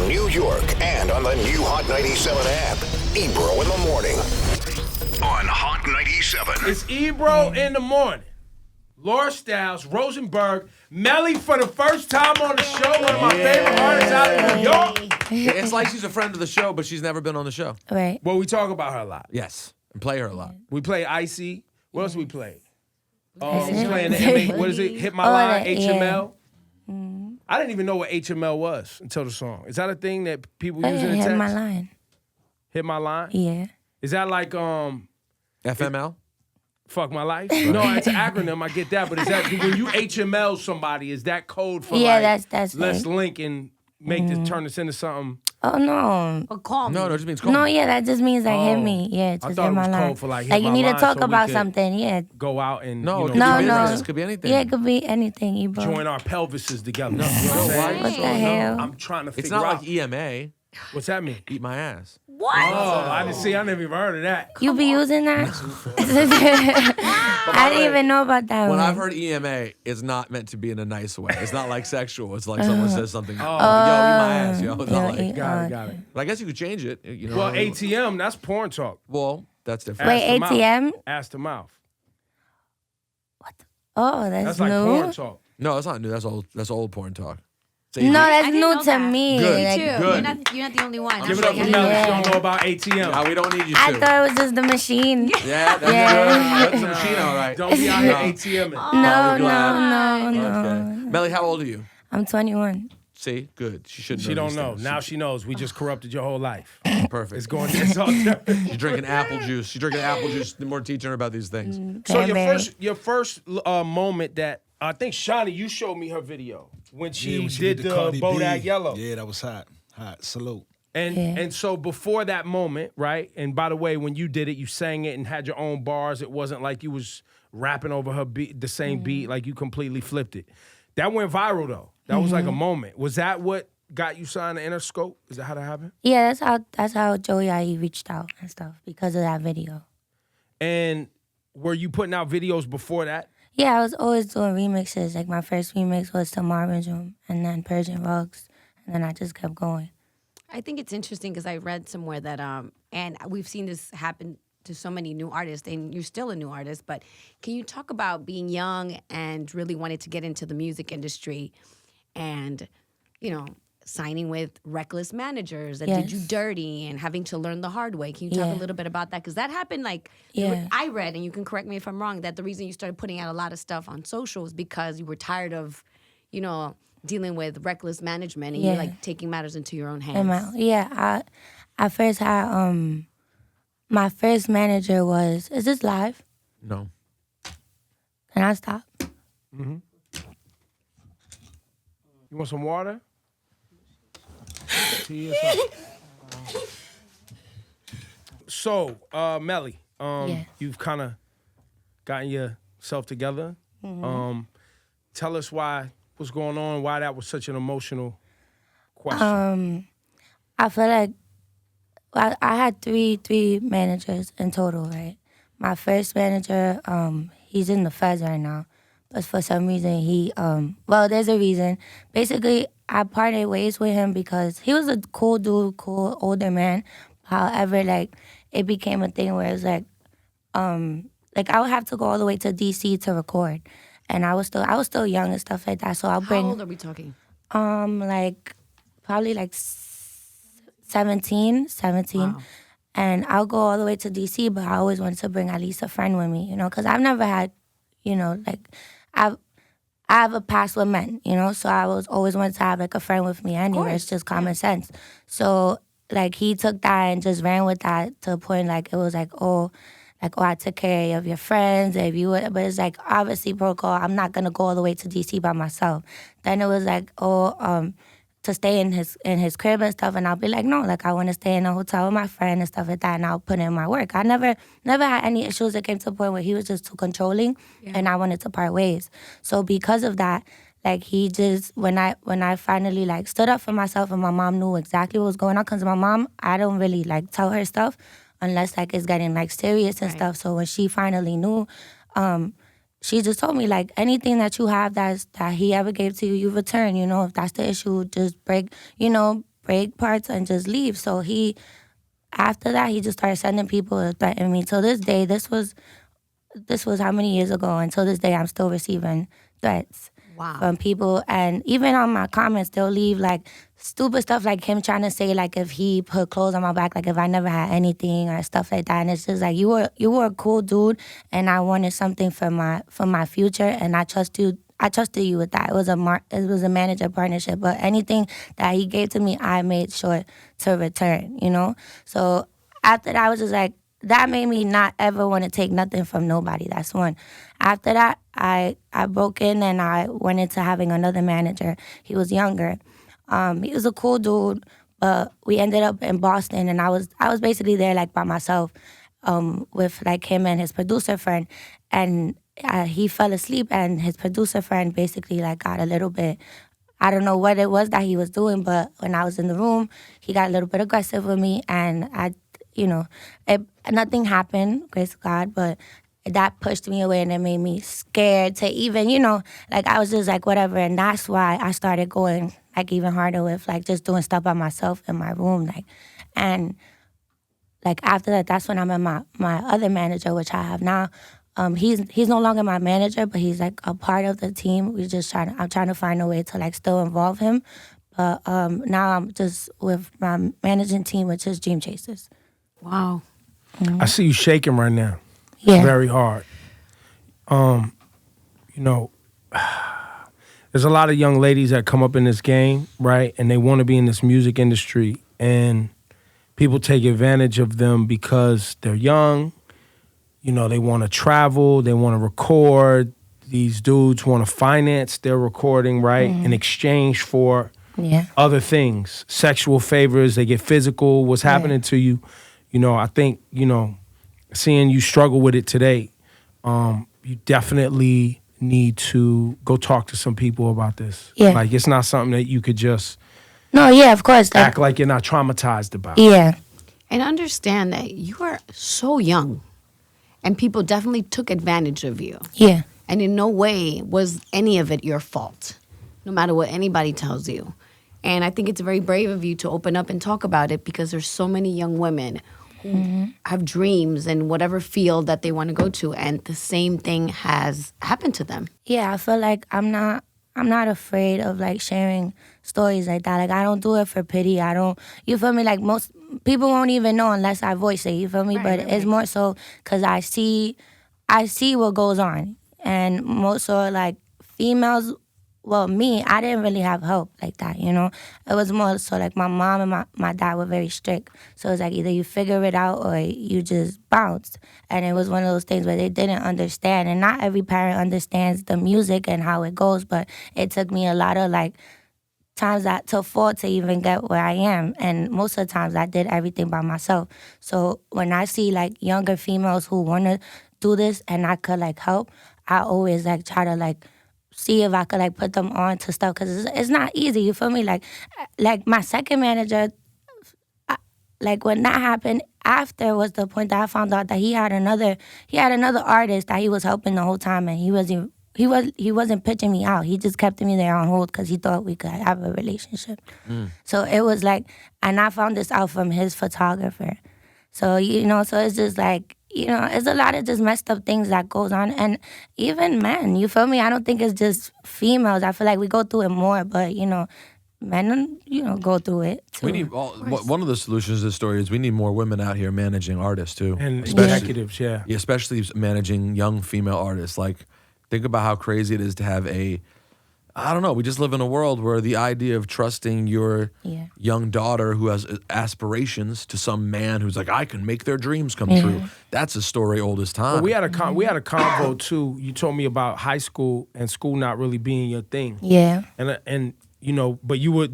New York and on the new Hot 97 app. Ebro in the morning on Hot 97. It's Ebro in the morning. Laura Styles, Rosenberg, Melii for the first time on the show. One of my favorite artists out of New York. It's like she's a friend of the show, but she's never been on the show. Right. Well, we talk about her a lot. Yes, and play her a lot. We play Icey. What else we play? We That's playing the it. what is it? Hit My Oh, Line, that- HML. yeah. I didn't even know what HML was until the song. Is that a thing that people use in the text? Hit my line. Hit My Line? Yeah. Is that like FML? Fuck My Life? No, it's an acronym. I get that, but is that when you HML somebody? Is that code for Yeah, like that's let's like- link and make this turn this into something? Oh no. Or call me. No, it just means call No, me. yeah, that just means like hit Oh. me. Yeah, I just thought hit it my was line. code for like hit you my need to line talk so we about could something. Yeah. Go out and No, you it know, could No, be no. anything. It could be anything. Yeah, it could be anything, Ebro. join our pelvises together. No, You know what I'm saying? What the hell? I'm trying to figure It's not out. like EMA. What's that mean? Eat my ass. What? Oh, I didn't see. I never even heard of that. You be using that? I didn't even know about that When one. I've heard EMA, it's not meant to be in a nice way. It's not like sexual. It's like someone says something. Yo, eat my ass, yo. It's not like, Got it. but I guess you could change it. You know. Well, ATM, that's porn talk. Well, that's different. Wait, Ass to ATM? mouth. Ass to mouth. Oh, that's That's like new. porn talk. No, that's not new. That's old. That's old porn talk. It's No, ATM. that's didn't new know to that. me. Good. Like, Too. Good. You're not the only one. Give it up for Melii. Yeah. She don't know about ATM. Nah, we don't need you I to. thought it was just the machine. Yeah, that's Yeah. good. That's the machine, all right. Don't be out here No. ATMing. No, we're glad. no. Okay. Melii, how old are you? I'm 21. See, good. She should know. She don't these know. things. Now she knows. We just corrupted your whole life. Perfect. It's going. It's all She's drinking apple juice. She's drinking apple juice. The more teaching her about these things. So Cranberry. your first moment that I think Shawnee, you showed me her video when she when did the Cardi B. Bodak Yellow. Yeah, that was hot. Hot. Salute. And so before that moment, right? And by the way, when you did it, you sang it and had your own bars. It wasn't like you was rapping over her beat, the same beat, like you completely flipped it. That went viral though. That was like a moment. Was that what got you signed to Interscope? Is that how that happened? Yeah, that's how Joey I reached out and stuff because of that video. And were you putting out videos before that? Yeah, I was always doing remixes. Like my first remix was to Marvin's Room and then Persian Rugs. And then I just kept going. I think it's interesting because I read somewhere that, and we've seen this happen to so many new artists, and you're still a new artist, but can you talk about being young and really wanting to get into the music industry and, you know, signing with reckless managers that did you Yes. dirty and having to learn the hard way? Can you talk Yeah. a little bit about that? Because that happened like, Yeah. I read, and you can correct me if I'm wrong, that the reason you started putting out a lot of stuff on social is because you were tired of, you know, dealing with reckless management and you're Yeah. like taking matters into your own hands. I first had my first manager was, is this live? No. Can I stop? You want some water? Tea or something? So, Melii, Yes. you've kind of gotten yourself together. Tell us what's going on, why that was such an emotional question. I feel like I had three managers in total, right? My first manager, he's in the feds right now, but for some reason there's a reason. Basically, I parted ways with him because he was a cool dude, cool older man. However, like it became a thing where it's like I would have to go all the way to DC to record, and I was still young and stuff like that. So I'll How bring old are we talking? like probably like 17. Wow. And I'll go all the way to DC, but I always wanted to bring at least a friend with me, you know, because I've never had, you know, like I have a past with men, you know, so I always wanted to have like a friend with me anyway. It's just common sense. So like he took that and just ran with that to the point like it was like, I took care of your friends, if you would, but it's like obviously protocol. I'm not gonna go all the way to DC by myself. Then it was like, to stay in his crib and stuff, and I'll be like, no, like I want to stay in a hotel with my friend and stuff like that, and I'll put in my work. I never had any issues that came to a point where he was just too controlling, and I wanted to part ways. So because of that, like he just when I finally like stood up for myself, and my mom knew exactly what was going on, because my mom, I don't really like tell her stuff unless like it's getting like serious and stuff. So when she finally knew, she just told me, like, anything that you have that he ever gave to you, you return, you know. If that's the issue, just break parts and just leave. So after that, he just started sending people to threaten me. Till this day, this was how many years ago? Until this day, I'm still receiving threats from people. And even on my comments, they'll leave like stupid stuff, like him trying to say like if he put clothes on my back, like if I never had anything or stuff like that. And it's just like you were a cool dude, and I wanted something for my future, and I trusted you with that. It was a manager partnership, but anything that he gave to me, I made sure to return. You know, so after that, I was just like, that made me not ever want to take nothing from nobody. That's one. After that, I broke in and I went into having another manager. He was younger. He was a cool dude, but we ended up in Boston, and I was basically there like by myself, with like him and his producer friend, and he fell asleep, and his producer friend basically like got a little bit. I don't know what it was that he was doing, but when I was in the room, he got a little bit aggressive with me, and nothing happened, grace of God, but that pushed me away, and it made me scared to even, like I was just like, whatever. And that's why I started going like even harder with like just doing stuff by myself in my room. And after that, that's when I met my other manager, which I have now. He's no longer my manager, but he's like a part of the team. I'm trying to find a way to like still involve him. But now I'm just with my managing team, which is Dream Chasers. Wow. Mm-hmm. I see you shaking right now. Yeah. Very hard. There's a lot of young ladies that come up in this game, right? And they want to be in this music industry. And people take advantage of them because they're young. They want to travel. They want to record. These dudes want to finance their recording, right? In exchange for other things. Sexual favors. They get physical. What's happening to you? I think, seeing you struggle with it today, you definitely need to go talk to some people about this. Yeah. Like, it's not something that you could just... No, yeah, of course. Act like you're not traumatized about. Yeah. And understand that you are so young, and people definitely took advantage of you. Yeah. And in no way was any of it your fault, no matter what anybody tells you. And I think it's very brave of you to open up and talk about it, because there's so many young women who have dreams in whatever field that they want to go to, and the same thing has happened to them. Yeah, I feel like I'm not afraid of like sharing stories like that. Like, I don't do it for pity. You feel me? Like, most people won't even know unless I voice it, you feel me? But it's more so because I see what goes on. And most so like females, well, me, I didn't really have help like that, It was more so like my mom and my dad were very strict. So it's like either you figure it out or you just bounce. And it was one of those things where they didn't understand. And not every parent understands the music and how it goes, but it took me a lot of like times to fall to even get where I am. And most of the times I did everything by myself. So when I see like younger females who want to do this and I could like help, I always like try to like see if I could like put them on to stuff, because it's not easy, you feel me? Like my second manager, like when that happened, after was the point that I found out that he had another artist that he was helping the whole time, and he wasn't pitching me out. He just kept me there on hold because he thought we could have a relationship. So it was like, and I found this out from his photographer. So, so it's just like, it's a lot of just messed up things that goes on. And even men, you feel me? I don't think it's just females. I feel like we go through it more, but, men, go through it too. We need one of the solutions to this story is we need more women out here managing artists too. And executives, yeah. Especially managing young female artists. Like, think about how crazy it is to have I don't know, we just live in a world where the idea of trusting your young daughter who has aspirations to some man who's like, I can make their dreams come true. That's a story old as time. Well, we had a convo too. You told me about high school and school not really being your thing. Yeah. And but you were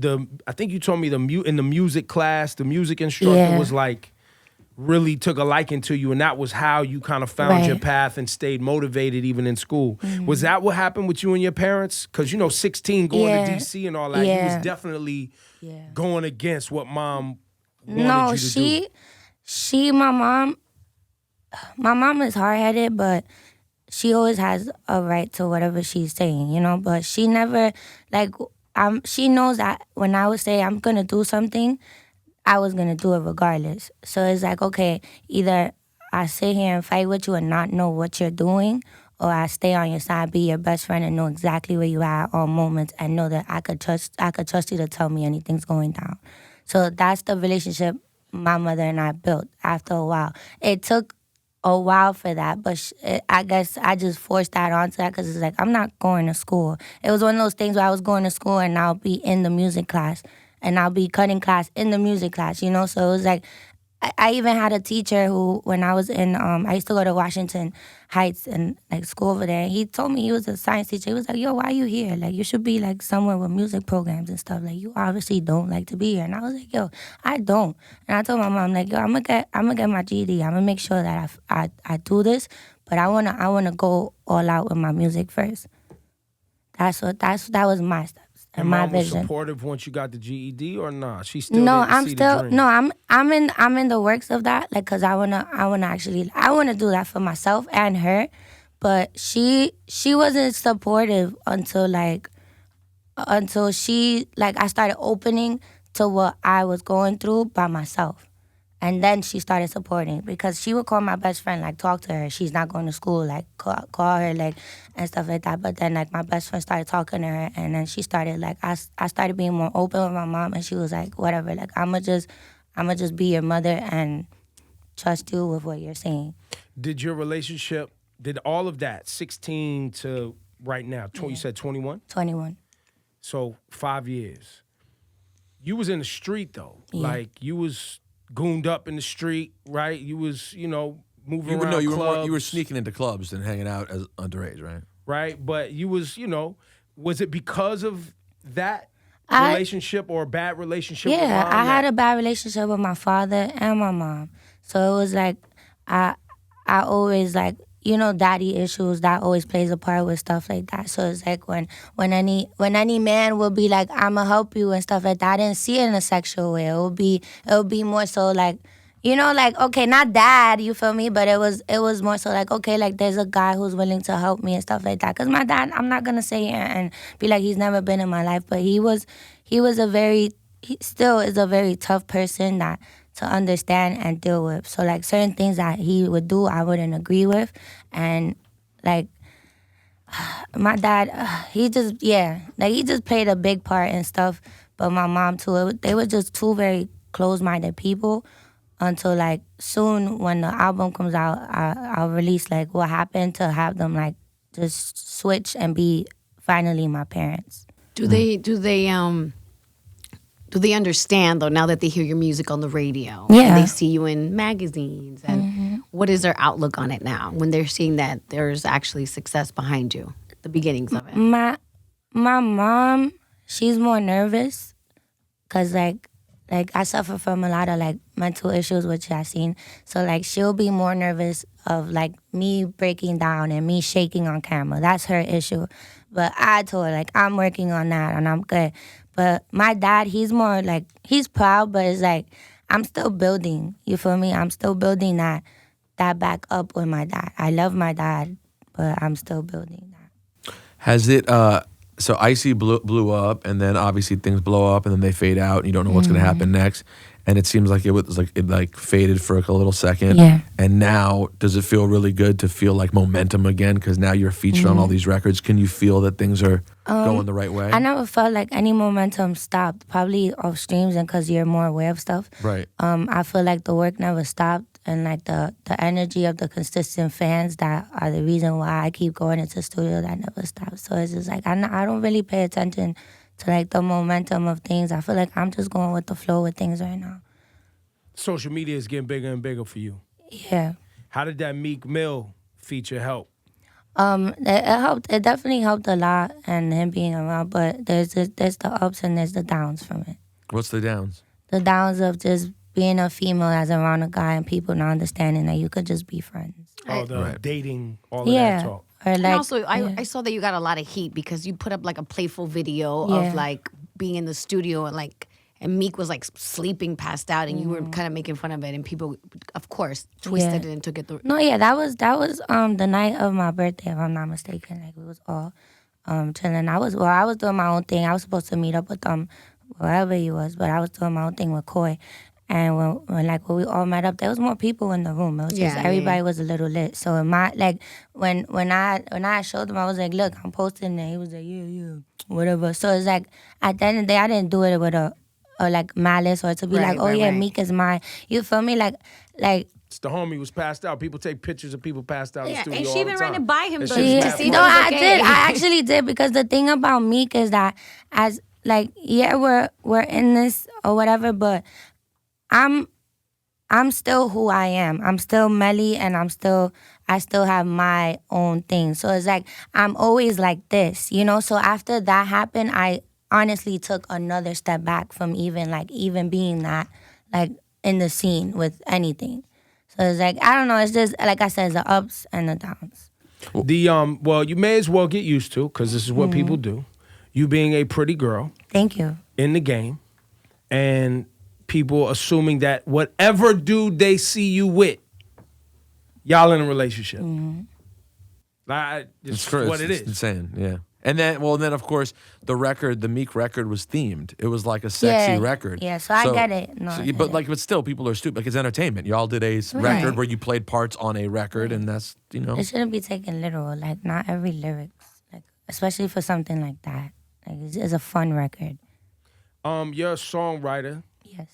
I think you told me in the music class, the music instructor was like, really took a liking to you, and that was how you kind of found your path and stayed motivated even in school. Was that what happened with you and your parents? Because 16 going to DC and all that, you was definitely going against what mom wanted you to do. My mom is hard-headed, but she always has a right to whatever she's saying, But she never, like, she knows that when I would say I'm gonna do something, I was gonna do it regardless. So it's like, okay, either I sit here and fight with you and not know what you're doing, or I stay on your side, be your best friend, and know exactly where you are at all moments, and know that I could trust you to tell me anything's going down. So that's the relationship my mother and I built after a while. It took a while for that, but I guess I just forced that onto that because it's like, I'm not going to school. It was one of those things where I was going to school and I'll be in the music class and I'll be cutting class in the music class, you know? So it was like, I even had a teacher who, when I was in, I used to go to Washington Heights and like school over there. He told me, he was a science teacher. He was like, yo, why are you here? Like, you should be like somewhere with music programs and stuff. Like, you obviously don't like to be here. And I was like, yo, I don't. And I told my mom, like, yo, I'm gonna get my GED. I'm gonna make sure that I do this, but I wanna go all out with my music first. That was my steps. And my Mom was vision. supportive once you got the GED, or nah? She still No, didn't I'm see still the dream. no. I'm in the works of that. Like, cause I wanna do that for myself and her. But she wasn't supportive until she I started opening to what I was going through by myself. And then she started supporting because she would call my best friend, like, talk to her. She's not going to school, like, call her, like, and stuff like that. But then, like, my best friend started talking to her, and then she started, like, I started being more open with my mom, and she was like, whatever, like, I'ma just be your mother and trust you with what you're saying. Did your relationship, did all of that, 16 to right now, you said 21? 21. So 5 years. You was in the street, though. Yeah. Like, you was gooned up in the street, right? You was, moving around you clubs. you were sneaking into clubs and hanging out as underage, right? Right? But you was, was it because of that relationship or a bad relationship with Yeah, mom? I had a bad relationship with my father and my mom. So it was like, I always, like, daddy issues, that always plays a part with stuff like that. So it's like when any man will be like, I'ma help you and stuff like that, I didn't see it in a sexual way. It would be more so like, like, okay, not dad, you feel me? But it was more so like, okay, like, there's a guy who's willing to help me and stuff like that. Because my dad, I'm not gonna say and be like he's never been in my life, but he still is a very tough person to understand and deal with. So, like, certain things that he would do, I wouldn't agree with. And, like, my dad, he just played a big part and stuff. But my mom, too, they were just two very close-minded people until, like, soon when the album comes out, I'll release, like, what happened to have them, like, just switch and be finally my parents. Do they understand, though, now that they hear your music on the radio? Yeah. And they see you in magazines? And what is their outlook on it now when they're seeing that there's actually success behind you, the beginnings of it? My mom, she's more nervous because, like I suffer from a lot of, like, mental issues, which I've seen. So, like, she'll be more nervous of, like, me breaking down and me shaking on camera. That's her issue. But I told her, like, I'm working on that and I'm good. But my dad, he's more like, he's proud, but it's like, I'm still building. You feel me? I'm still building that back up with my dad. I love my dad, but I'm still building that. Has it, so Icey blew up, and then obviously things blow up, and then they fade out, and you don't know what's going to happen next. And it seems like it faded for like a little second. Yeah. And now, does it feel really good to feel like momentum again? Because now you're featured on all these records. Can you feel that things are going the right way? I never felt like any momentum stopped, probably off streams and because you're more aware of stuff. Right. I feel like the work never stopped, and like the energy of the consistent fans that are the reason why I keep going into the studio, that never stops. So it's just like, I don't really pay attention to, like, the momentum of things. I feel like I'm just going with the flow with things right now. Social media is getting bigger and bigger for you. Yeah. How did that Meek Mill feature help? It helped. It definitely helped a lot, and him being around. But there's the ups and there's the downs from it. What's the downs? The downs of just being a female as around a guy and people not understanding that you could just be friends. Oh, the dating, all of that Yeah. talk. Or And like, also, yeah. I saw that you got a lot of heat because you put up like a playful video Yeah. of like being in the studio and Meek was like sleeping, passed out, and you were kind of making fun of it, and people, of course, twisted Yeah. it and took it. No, yeah, that was the night of my birthday, if I'm not mistaken. Like, it was all. chilling. I was doing my own thing. I was supposed to meet up with wherever he was, but I was doing my own thing with Koi. And when we all met up, there was more people in the room. It was just everybody was a little lit. So when I showed him, I was like, look, I'm posting it. He was like, yeah, whatever. So it's like at the end of the day, I didn't do it with a like malice or to be Meek is mine. You feel me? Like it's the homie was passed out. People take pictures of people passed out in the studio and all she the been time. running by him And though, shit's to see mad if No, he was I okay. did. I actually did because the thing about Meek is that we're in this or whatever, but I'm still who I am. I'm still Melii, and I still have my own thing. So it's like I'm always like this, you know. So after that happened, I honestly took another step back from even being that like in the scene with anything. So it's like I don't know. It's just like I said, the ups and the downs. Well, you may as well get used to because this is what people do. You being a pretty girl. Thank you. In the game, and people assuming that whatever dude they see you with, y'all in a relationship. Like, it's what it is. It's insane, yeah. And then of course, the Meek record was themed. It was like a sexy record. Yeah, so I get it. No, but still, people are stupid. Like, it's entertainment. Y'all did a record where you played parts on a record, and that's, It shouldn't be taken literal. Like, not every lyrics. Like, especially for something like that. Like, it's a fun record. You're a songwriter. Yes.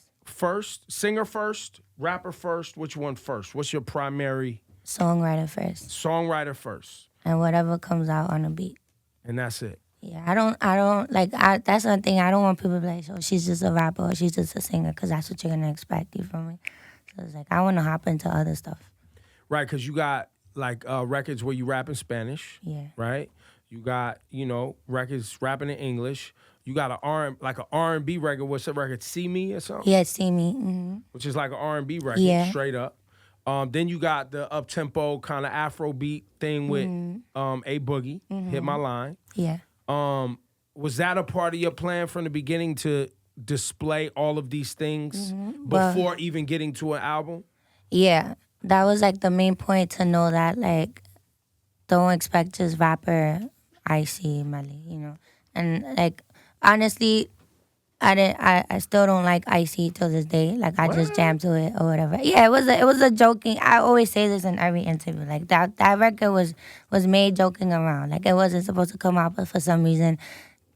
Singer first, rapper first. Which one first? What's your primary? Songwriter first. Songwriter first. And whatever comes out on the beat. And that's it. Yeah, I don't that's one thing. I don't want people to be like, oh, she's just a rapper or she's just a singer, because that's what you're going to expect, you feel me? So it's like, I want to hop into other stuff. Right, because you got like records where you rap in Spanish. Yeah. Right? You got, records rapping in English. You got an R&B record. What's that record? See Me or something? Yeah, See Me. Mm-hmm. Which is like an R&B record, straight up. Then you got the up-tempo kind of Afro beat thing with A Boogie, Hit My Line. Yeah. Was that a part of your plan from the beginning to display all of these things before even getting to an album? Yeah. That was like the main point, to know that like don't expect just rapper Icey, Melii, And like honestly, I still don't like Icey till this day. Like I just jammed to it or whatever. Yeah, it was a joking. I always say this in every interview. Like that record was made joking around. Like it wasn't supposed to come out, but for some reason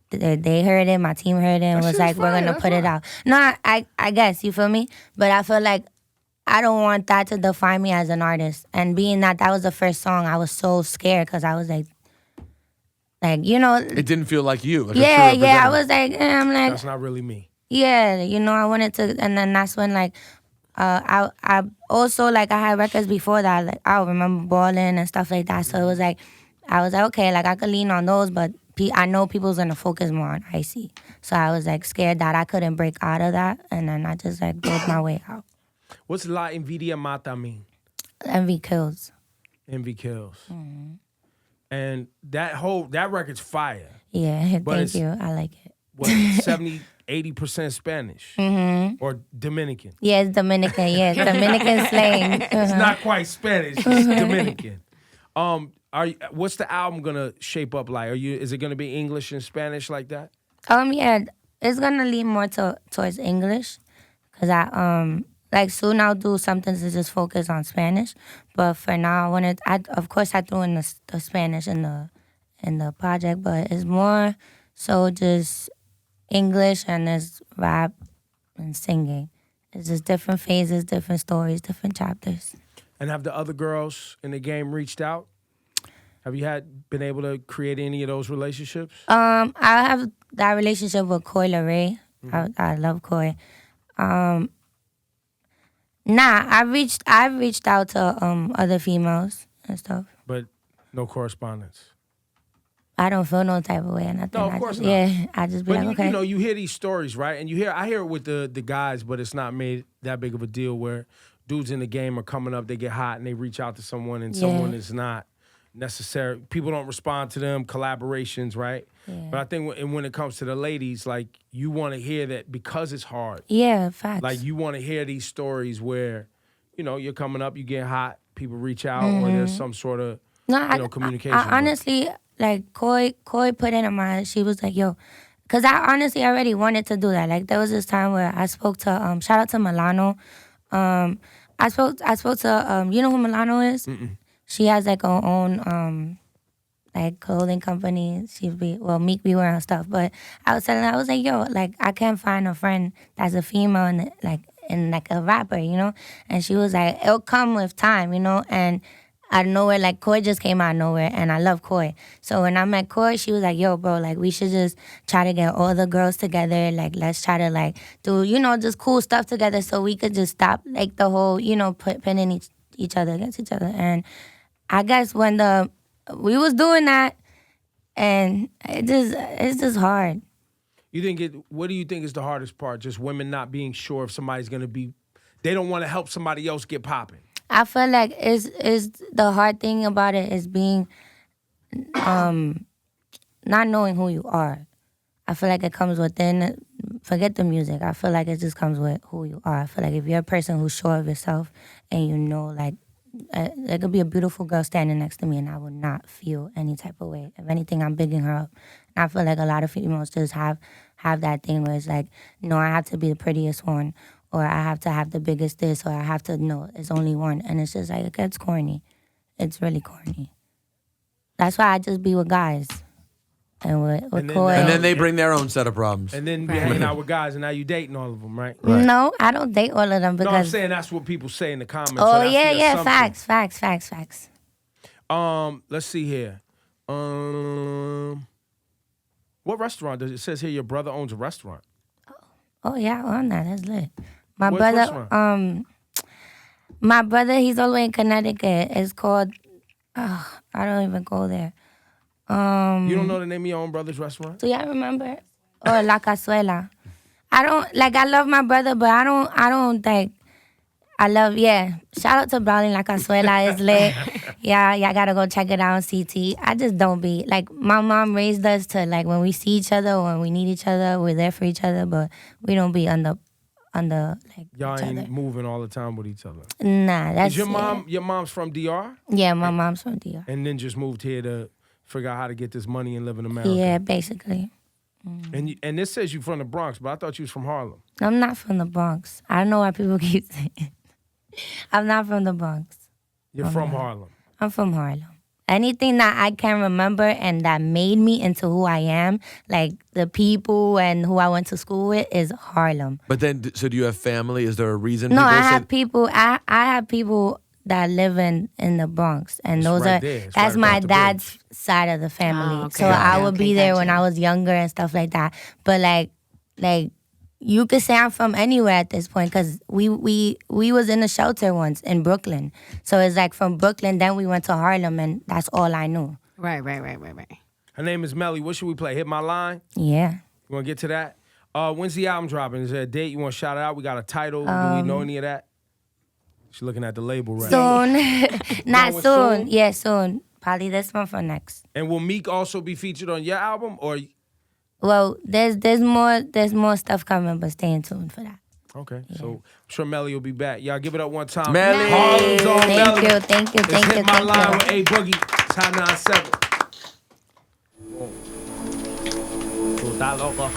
they heard it. My team heard it and was like, we're gonna put it out. No, I guess you feel me. But I feel like I don't want that to define me as an artist. And being that was the first song, I was so scared because I was like, it didn't feel like you. Like I was like, I'm like, that's not really me. Yeah, I wanted to, and then that's when like, I also like I had records before that. Like I remember Ballin' and stuff like that. So it was like, I was like, okay, like I could lean on those, but I know people's gonna focus more on Icey. So I was like scared that I couldn't break out of that, and then I just like built my way out. What's La Envidia Mata mean? Envy kills. Envy kills. Mm-hmm. And that record's fire. Yeah, thank you. I like it. What, 70-80% Spanish? Mm-hmm. Or Dominican? Yeah, it's Dominican. Yeah, Dominican slang. It's not quite Spanish. It's Dominican. What's the album gonna shape up like? Is it gonna be English and Spanish like that? Yeah, it's gonna lean more towards English, cause like soon I'll do something to just focus on Spanish, but for now of course I threw in the Spanish in the project, but it's more so just English, and there's rap and singing. It's just different phases, different stories, different chapters. And have the other girls in the game reached out? Have you been able to create any of those relationships? I have that relationship with Coi Leray. I love Coi. I've reached out to other females and stuff. But no correspondence. I don't feel no type of way or nothing. No, of course not. Yeah, I just be but like, okay. You hear these stories, right? And I hear it with the guys, but it's not made that big of a deal where dudes in the game are coming up, they get hot, and they reach out to someone, and someone is not necessary. People don't respond to them, collaborations, right? Yeah. But I think when it comes to the ladies, like, you want to hear that because it's hard. Yeah, facts. Like, you want to hear these stories where, you're coming up, you get hot, people reach out, or there's some sort of communication. I honestly, like Koi put it in my head. She was like, yo, because I honestly already wanted to do that. Like there was this time where I spoke to shout out to Milano. I spoke to you know who Milano is? Mm-mm. She has like her own like clothing company. Meek be wearing her stuff. But I was telling her, I was like, yo, like I can't find a friend that's a female and like a rapper, you know? And she was like, it'll come with time, you know? And out of nowhere, like Koi just came out of nowhere, and I love Koi. So when I met Koi, she was like, yo, bro, like we should just try to get all the girls together. Like let's try to like do, you know, just cool stuff together so we could just stop like the whole, you know, pinning each other against each other. And I guess when we was doing that, and it's just hard. What do you think is the hardest part? Just women not being sure if somebody's gonna be, they don't want to help somebody else get popping. I feel like is the hard thing about it is being not knowing who you are. I feel like it comes within. Forget the music. I feel like it just comes with who you are. I feel like if you're a person who's sure of yourself and you know, like, there could be a beautiful girl standing next to me and I would not feel any type of way. If anything, I'm bigging her up. And I feel like a lot of females just have that thing where it's like, no, I have to be the prettiest one, or I have to have the biggest this, or I have to, no, it's only one. And it's just like, it gets corny. It's really corny. That's why I just be with guys. And with Koi. And then they bring their own set of problems. And then you're hanging out with guys, and now you dating all of them, right? No, I don't date all of them because. No, I'm saying that's what people say in the comments. Oh so yeah, facts. Let's see here. What restaurant does it says here? Your brother owns a restaurant. Oh yeah, on that. That's lit. What restaurant? My brother, he's all the way in Connecticut. It's called. I don't even go there. You don't know the name of your own brother's restaurant? Do y'all remember? Or La Cazuela. I love my brother, but I don't think, shout out to Brawling La Cazuela, it's lit. Yeah, y'all gotta go check it out on CT. I just don't be, like, my mom raised us to, like, when we see each other, when we need each other, we're there for each other, but we don't be under like, y'all each ain't other. Moving all the time with each other. Nah, that's... Is your mom's from DR? Yeah, my mom's from DR. And then just moved here to figure out how to get this money and live in America. Yeah, basically. And this says you from the Bronx, but I thought you was from Harlem. I'm not from the Bronx. I don't know why people keep saying. I'm not from the Bronx. You're from Harlem. I'm from Harlem. Anything that I can remember and that made me into who I am, like the people and who I went to school with, is Harlem. But then, so do you have family? Is there a reason? No, I have people. I have people that live in the Bronx, and those right are there. It's that's right my across the dad's side of the family. Oh, okay. So I would be there when I was younger and stuff like that. But like you could say I'm from anywhere at this point because we was in a shelter once in Brooklyn. So it's like from Brooklyn, then we went to Harlem, and that's all I knew. Right. Her name is Melii. What should we play? Hit My Line? Yeah. You want to get to that? When's the album dropping? Is there a date you want to shout it out? We got a title. Do we know any of that? She's looking at the label right Soon. Not Going soon. soon? Yeah, soon. Probably this month or next. And will Meek also be featured on your album? Or Well, there's more stuff coming, but stay tuned for that. okay, so I'm sure Melii will be back. Y'all give it up one time. Melii. Harlem's on Thank Melii. you, thank you, Let's thank hit you, my thank line you. with A Boogie. It's Hot 97. Puta loco.